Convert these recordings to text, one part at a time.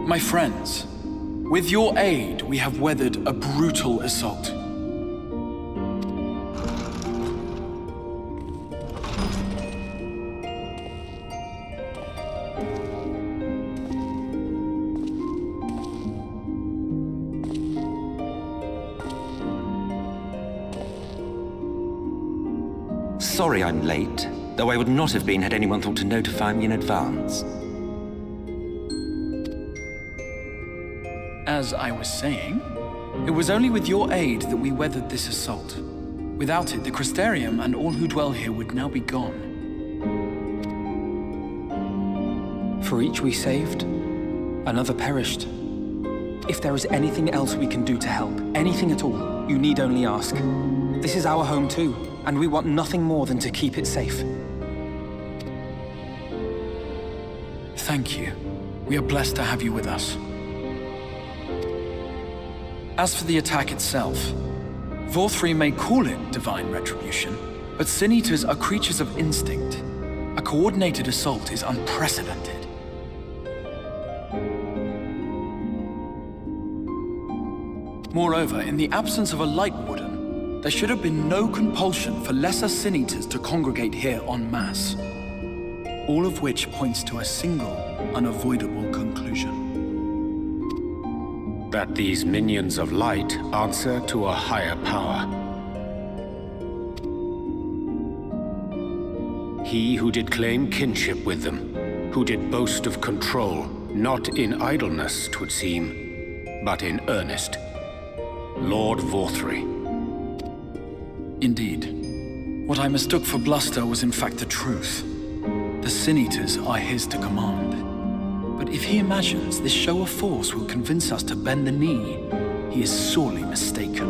My friends, with your aid, we have weathered a brutal assault. Sorry I'm late, though I would not have been had anyone thought to notify me in advance. As I was saying, it was only with your aid that we weathered this assault. Without it, the Crystarium and all who dwell here would now be gone. For each we saved, another perished. If there is anything else we can do to help, anything at all, you need only ask. This is our home too, and we want nothing more than to keep it safe. Thank you. We are blessed to have you with us. As for the attack itself, VFXIV may call it divine retribution, but Sin Eaters are creatures of instinct. A coordinated assault is unprecedented. Moreover, in the absence of a Light Warden, there should have been no compulsion for lesser Sin Eaters to congregate here en masse. All of which points to a single, unavoidable conclusion. That these minions of light answer to a higher power. He who did claim kinship with them, who did boast of control, not in idleness, 'twould seem, but in earnest. Lord VFXIV. Indeed. What I mistook for bluster was in fact the truth. The Sin Eaters are his to command. But if he imagines this show of force will convince us to bend the knee, he is sorely mistaken.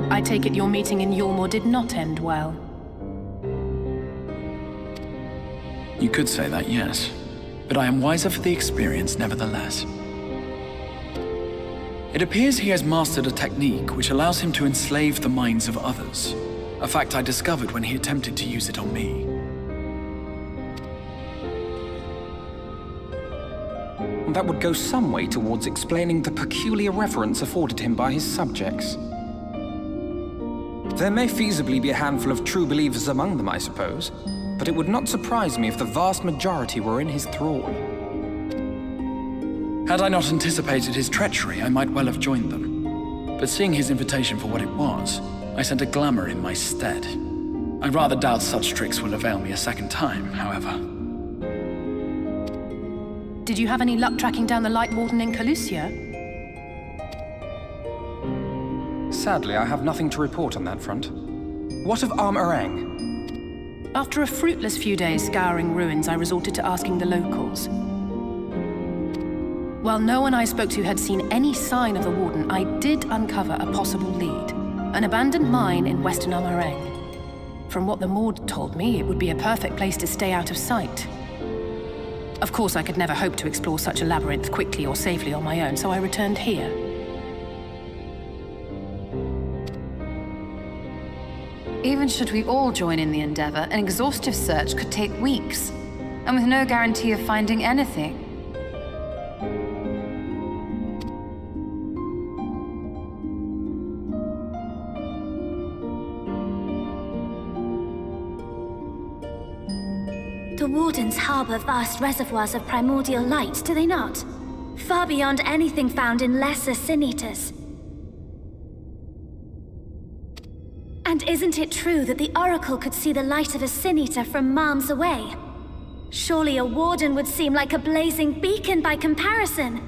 I take it your meeting in Yulmore did not end well. You could say that, yes. But I am wiser for the experience nevertheless. It appears he has mastered a technique which allows him to enslave the minds of others. A fact I discovered when he attempted to use it on me. That would go some way towards explaining the peculiar reverence afforded him by his subjects. There may feasibly be a handful of true believers among them, I suppose, but it would not surprise me if the vast majority were in his thrall. Had I not anticipated his treachery, I might well have joined them. But seeing his invitation for what it was, I sent a glamour in my stead. I rather doubt such tricks will avail me a second time, however. Did you have any luck tracking down the Light Warden in Calusia? Sadly, I have nothing to report on that front. What of Arm-Arang? After a fruitless few days scouring ruins, I resorted to asking the locals. While no one I spoke to had seen any sign of the Warden, I did uncover a possible lead. An abandoned mine in western Arm-Arang. From what the Maud told me, it would be a perfect place to stay out of sight. Of course, I could never hope to explore such a labyrinth quickly or safely on my own, so I returned here. Even should we all join in the endeavor, an exhaustive search could take weeks, and with no guarantee of finding anything. The Wardens harbor vast reservoirs of primordial light, do they not? Far beyond anything found in lesser Sin Eaters. And isn't it true that the Oracle could see the light of a Sin Eater from miles away? Surely a Warden would seem like a blazing beacon by comparison.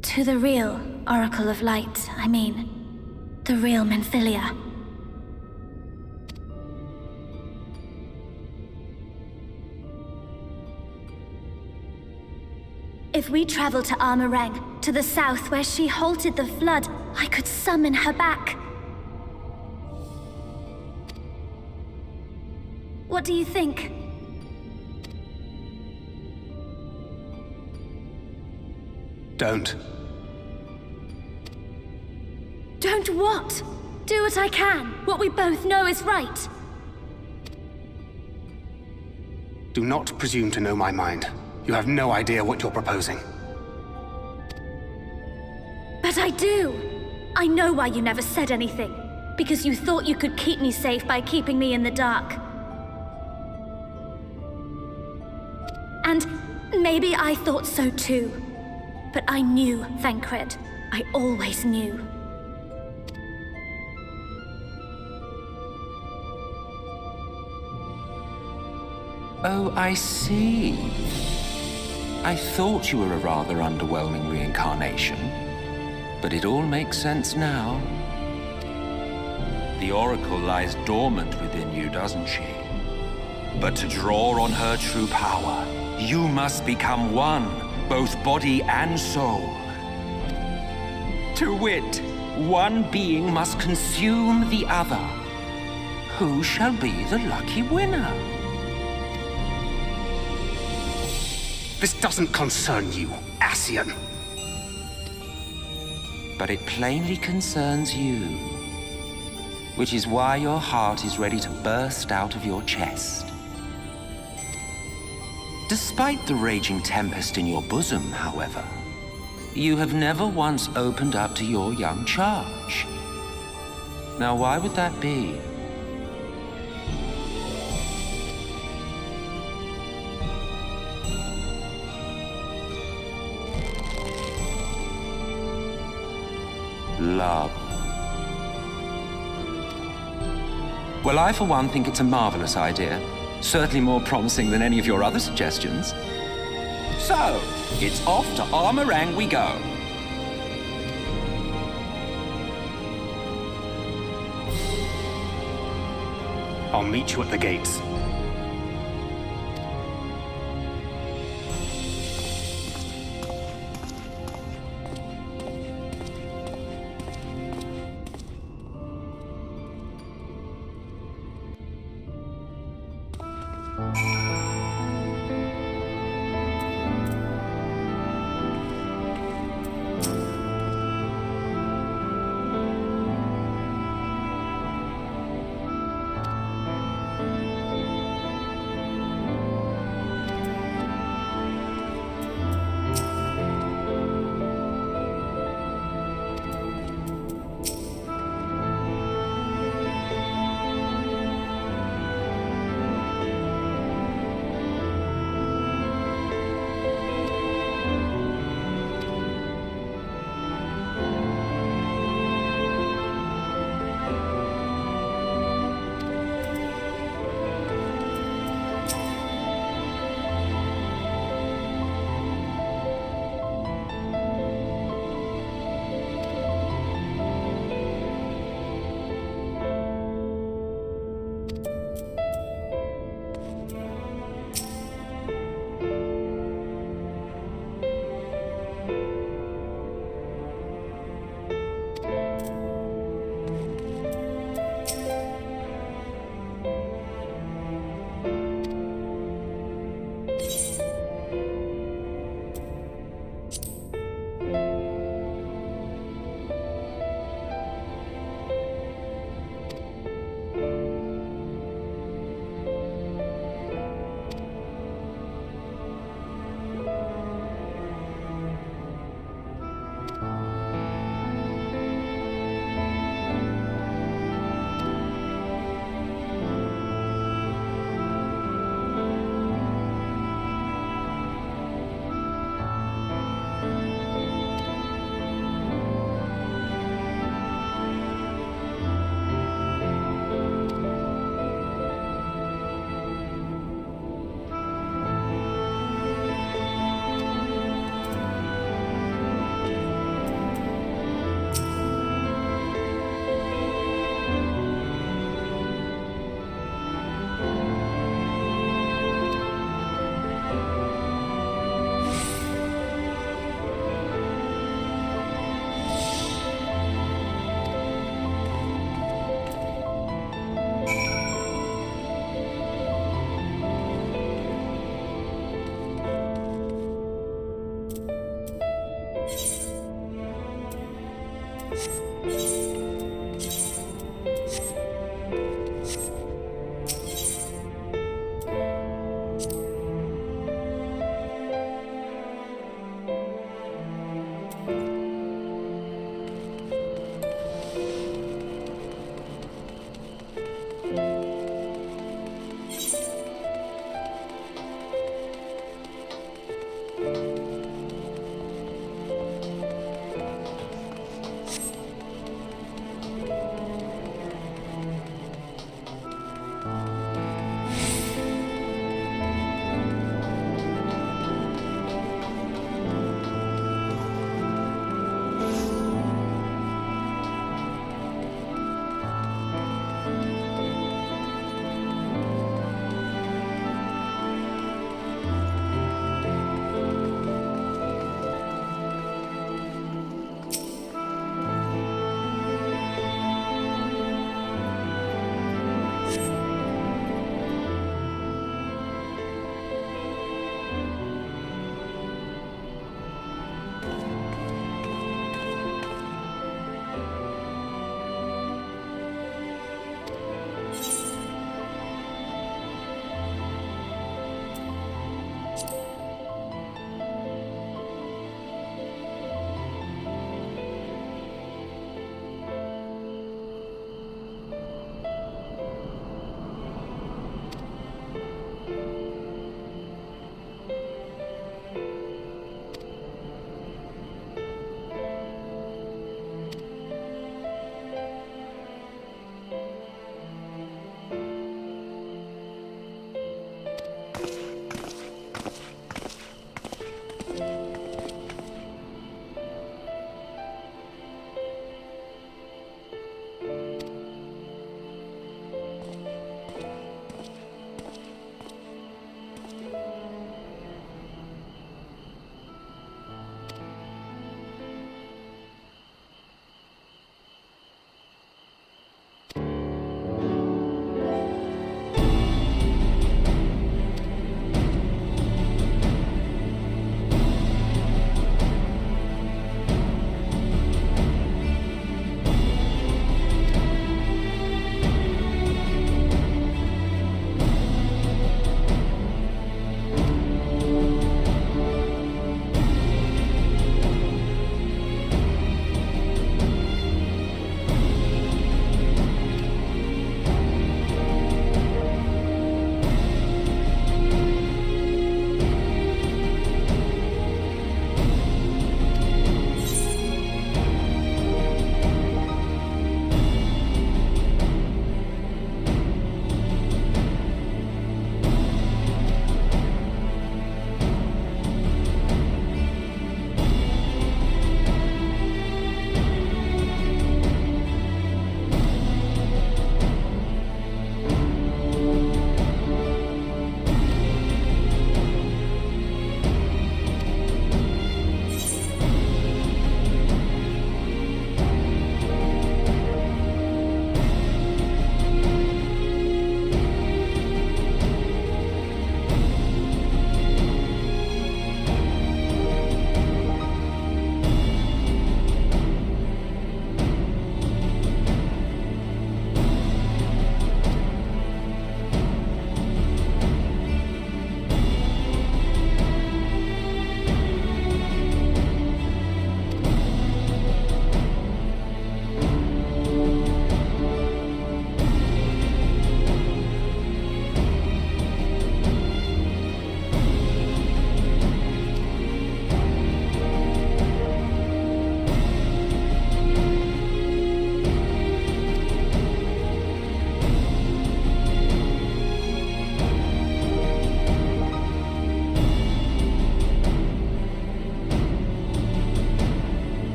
To the real Oracle of Light, I mean. The real Menphilia. If we travel to Arm-Arang, to the south where she halted the flood, I could summon her back. What do you think? Don't. Don't what? Do what I can. What we both know is right. Do not presume to know my mind. You have no idea what you're proposing. But I do! I know why you never said anything. Because you thought you could keep me safe by keeping me in the dark. And maybe I thought so too. But I knew, Thancred. I always knew. Oh, I see. I thought you were a rather underwhelming reincarnation, but it all makes sense now. The Oracle lies dormant within you, doesn't she? But to draw on her true power, you must become one, both body and soul. To wit, one being must consume the other. Who shall be the lucky winner? This doesn't concern you, Ascian. But it plainly concerns you. Which is why your heart is ready to burst out of your chest. Despite the raging tempest in your bosom, however, you have never once opened up to your young charge. Now, why would that be? Love. Well, I for one think it's a marvelous idea. Certainly more promising than any of your other suggestions. So, it's off to Armorang we go. I'll meet you at the gates.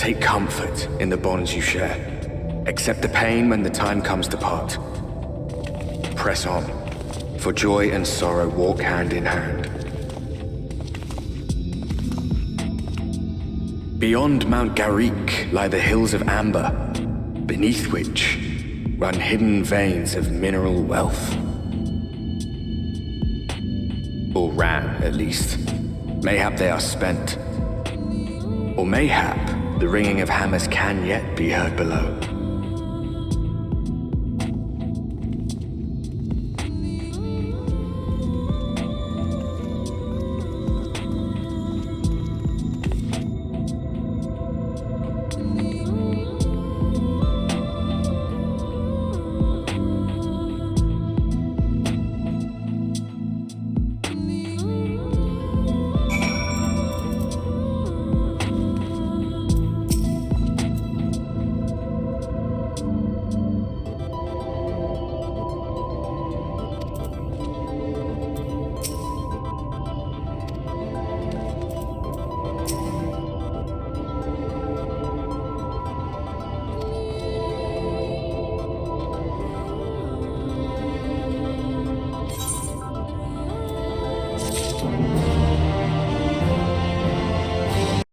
Take comfort in the bonds you share. Accept the pain when the time comes to part. Press on, for joy and sorrow walk hand in hand. Beyond Mount Garrick lie the hills of amber, beneath which run hidden veins of mineral wealth. Or ran, at least. Mayhap they are spent. Or mayhap the ringing of hammers can yet be heard below.